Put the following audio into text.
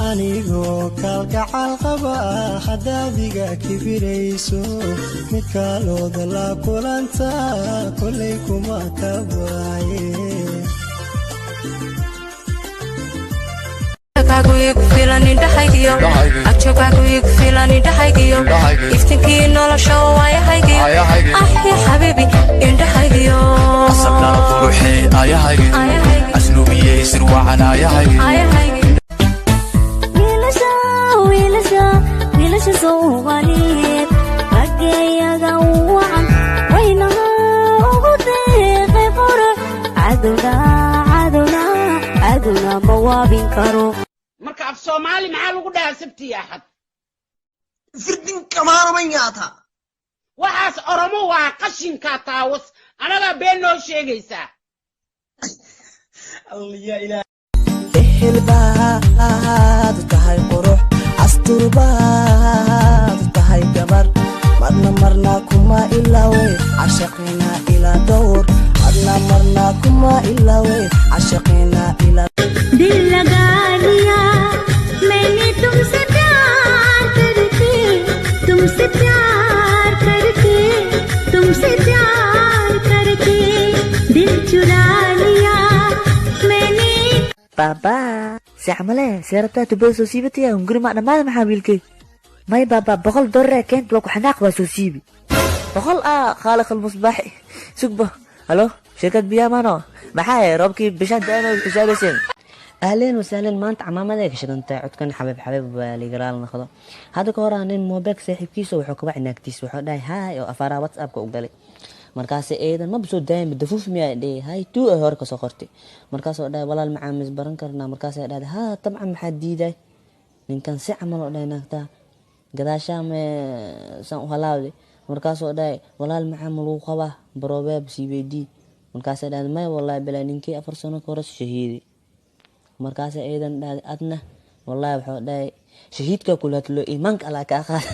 anigoo kalgacal qaba hadaadiga kibirayso mid kalooda la kulanta kolay kuma kabaaye filan indhahaygiyo agjoogaagu filan indhahaygiyo iftinkii nolosha waayahaygiyo ahya xabiibi indhahaygiyo asabnaa quruxee ayahaygi asluubiyey sirwacan ayahaygi wiilasha Soomaaliyeed raggeeyaga wacan waynaha ugu deeqay qurux cadowna ma waabin karo marka af Soomaali maxaa lagu dhahaa sabti axad firdin kamaana ma yaata waxaas oromo waa qashinka taawas anaga been noo sheegaysaa Allah ila hilbaad tahay qurux asturbaad tahay gabar marna kuma ilaawe ashaqina ila dawr marna kuma ilaawe ashaqina ila दिल लगा लिया मैंने तुमसे प्यार करके दिल चुरा लिया मैंने بابا سعمله سيرتها تبغى سوسيبتي يا هنقول ما أنا ما محاولك ما بابا بقول دور كنت لو حناق وسوسيبي بقول خالق المصباح سكبه هلو شركة بيا مانو maxaa roobkii bishan daano xisaabaysan ahlan wasahlan maanta camaamada ka shaqanta codkan xabiib ligaraal noqdo hada ka hor aanin moobek saaxiibkiisa wuxuu ka wacnaagtiis wuxuu dhahay haay oo afara whatsapp ka u galay markaas eedan ma soo daayay dafuuf miyaa dhahay haay tuu hor ka soo qortay markaas oo dhahay walaal macaamis baran karnaa markaas ay dhahay ha tabcan maxaa diiday ninkan si camal oo dhahay naagta gadaasha ma san u halaawday markaas oo dhahay walaal macaamil uu qaba baroobab CBD markaas ay dhahay may wallahi bala ninkii 4 sano ka hor shahiiday markaas eedan dhahay adna wallahi wuxuu dhahay shahiidka kula talo iimaanka ala ka qaad